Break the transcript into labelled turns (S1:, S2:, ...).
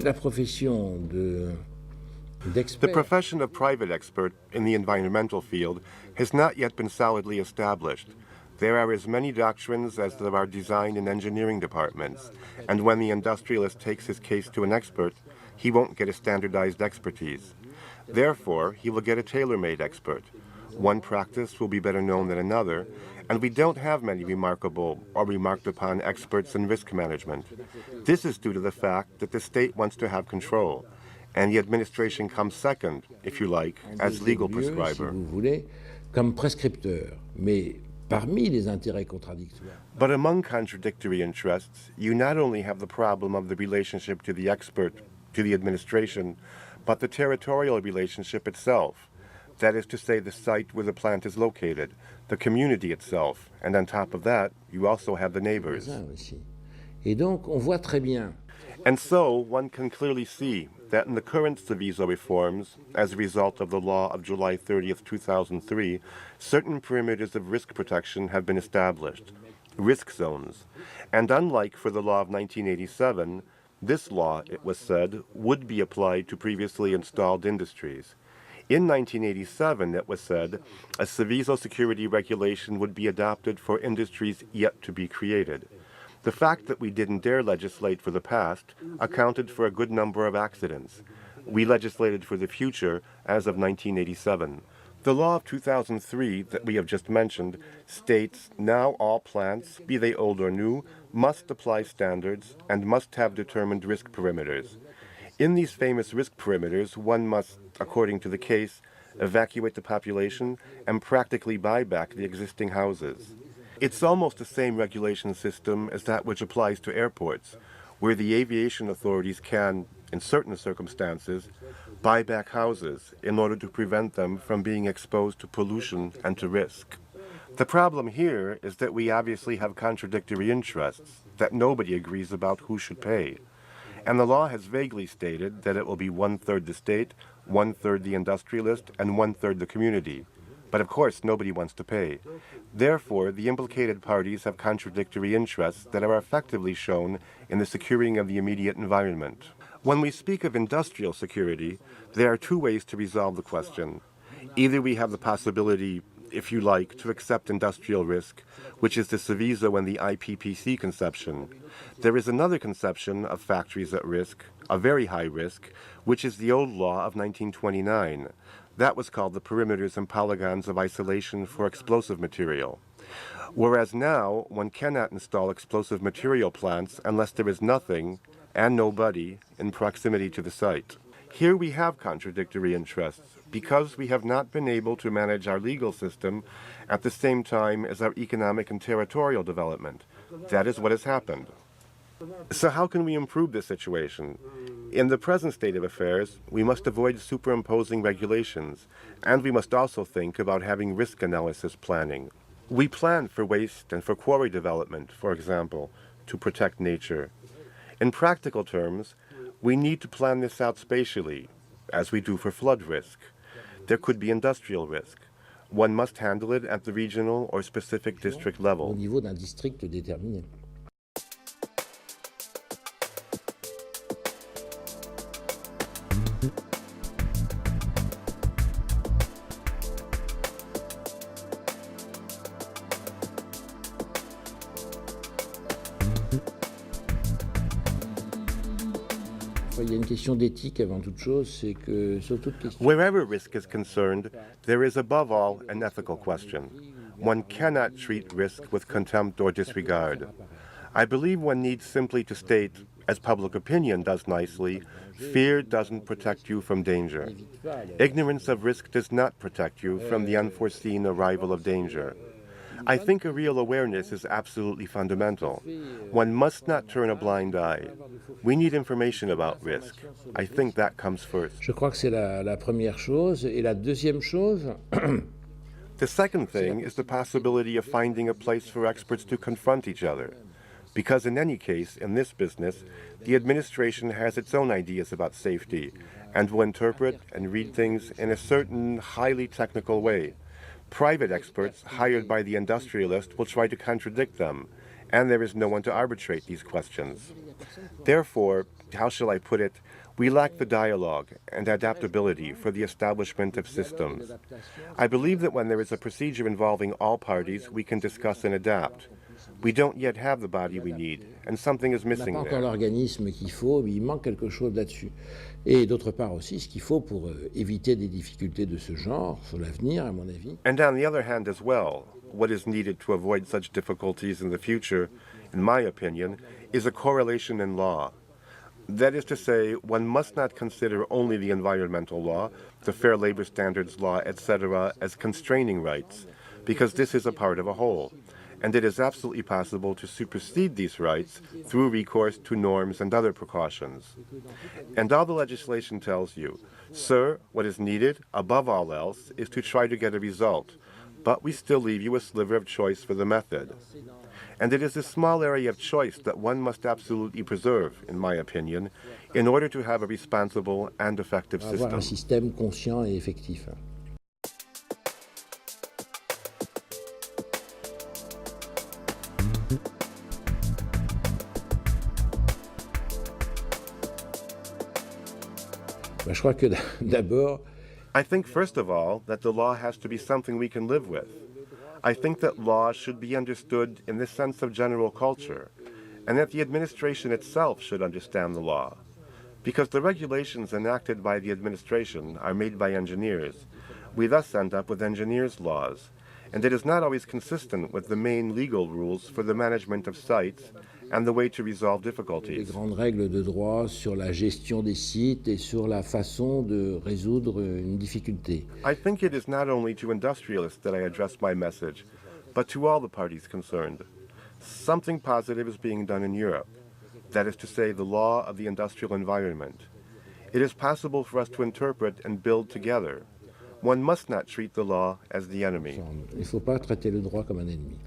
S1: La profession
S2: The profession of private expert in the environmental field has not yet been solidly established. There are as many doctrines as there are design and engineering departments, and when the industrialist takes his case to an expert, he won't get a standardized expertise. Therefore, he will get a tailor-made expert. One practice will be better known than another, and we don't have many remarkable or remarked upon experts in risk management. This is due to the fact that the state wants to have control, and the administration comes second, if you like, as legal prescriber.
S1: Si vous voulez, comme prescripteur, mais parmi les intérêts contradictoires.
S2: But among contradictory interests, you not only have the problem of the relationship to the expert, to the administration, but the territorial relationship itself. That is to say, the site where the plant is located, the community itself, and on top of that, you also have the neighbors.
S1: Et donc, on voit très bien.
S2: And so, one can clearly see that in the current Seveso reforms, as a result of the law of July 30th, 2003, certain perimeters of risk protection have been established, risk zones. And unlike for the law of 1987, this law, it was said, would be applied to previously installed industries. In 1987, it was said, a Seveso security regulation would be adopted for industries yet to be created. The fact that we didn't dare legislate for the past accounted for a good number of accidents. We legislated for the future as of 1987. The law of 2003 that we have just mentioned states now all plants, be they old or new, must apply standards and must have determined risk perimeters. In these famous risk perimeters, one must, according to the case, evacuate the population and practically buy back the existing houses. It's almost the same regulation system as that which applies to airports, where the aviation authorities can, in certain circumstances, buy back houses in order to prevent them from being exposed to pollution and to risk. The problem here is that we obviously have contradictory interests, that nobody agrees about who should pay. And the law has vaguely stated that it will be 1/3 the state, 1/3 the industrialist, and 1/3 the community. But of course, nobody wants to pay. Therefore, the implicated parties have contradictory interests that are effectively shown in the securing of the immediate environment. When we speak of industrial security, there are two ways to resolve the question. Either we have the possibility, if you like, to accept industrial risk, which is the Seveso and the IPPC conception. There is another conception of factories at risk, a very high risk, which is the old law of 1929. That was called the perimeters and polygons of isolation for explosive material. Whereas now, one cannot install explosive material plants unless there is nothing and nobody in proximity to the site. Here we have contradictory interests because we have not been able to manage our legal system at the same time as our economic and territorial development. That is what has happened. So how can we improve this situation? In the present state of affairs, we must avoid superimposing regulations, and we must also think about having risk analysis planning. We plan for waste and for quarry development, for example, to protect nature. In practical terms, we need to plan this out spatially, as we do for flood risk. There could be industrial risk. One must handle it at the regional or specific district level.
S1: Au niveau d'un district déterminé. Il y a une question d'éthique avant toute chose, c'est que sur toute question.
S2: Wherever risk is concerned, there is above all an ethical question. One cannot treat risk with contempt or disregard. I believe one needs simply to state, as public opinion does nicely, fear doesn't protect you from danger. Ignorance of risk does not protect you from the unforeseen arrival of danger. I think a real awareness is absolutely fundamental. One must not turn a blind eye. We need information about risk. I think that comes first.
S1: Je crois que c'est la première chose. Et la deuxième chose...
S2: The second thing is the possibility of finding a place for experts to confront each other. Because in any case, in this business, the administration has its own ideas about safety and will interpret and read things in a certain highly technical way. Private experts hired by the industrialist will try to contradict them, and there is no one to arbitrate these questions. Therefore, how shall I put it, we lack the dialogue and adaptability for the establishment of systems. I believe that when there is a procedure involving all parties, we can discuss and adapt. We don't yet have the body we need, and something is
S1: On n'a
S2: missing
S1: pas encore
S2: there.
S1: l'organisme qu'il faut, mais il manque quelque chose là-dessus. Et d'autre part aussi, ce qu'il faut pour éviter des difficultés de ce genre sur l'avenir, à mon avis.
S2: And on the other hand as well, what is needed to avoid such difficulties in the future, in my opinion, is a correlation in law. That is to say, one must not consider only the environmental law, the Fair Labor Standards law, etc., as constraining rights, because this is a part of a whole. And it is absolutely possible to supersede these rights through recourse to norms and other precautions. And all the legislation tells you, sir, what is needed, above all else, is to try to get a result, but we still leave you a sliver of choice for the method. And it is this small area of choice that one must absolutely preserve, in my opinion, in order to have a responsible and effective
S1: Avoir un
S2: system.
S1: système conscient et effectif. Je crois que d'abord,
S2: I think, first of all, that the law has to be something we can live with. I think that law should be understood in the sense of general culture, and that the administration itself should understand the law. Because the regulations enacted by the administration are made by engineers, we thus end up with engineers' laws, and it is not always consistent with the main legal rules for the management of sites and the way to resolve
S1: les
S2: difficulties.
S1: grandes règles de droit sur la gestion des sites et sur la façon de résoudre une difficulté.
S2: I think it is not only to industrialists that I address my message, but to all the parties concerned. Something positive is being done in Europe. That is to say, the law of the industrial environment. It is possible for us to interpret and build together. One must not treat the law as the enemy.
S1: Il ne faut pas traiter le droit comme un ennemi.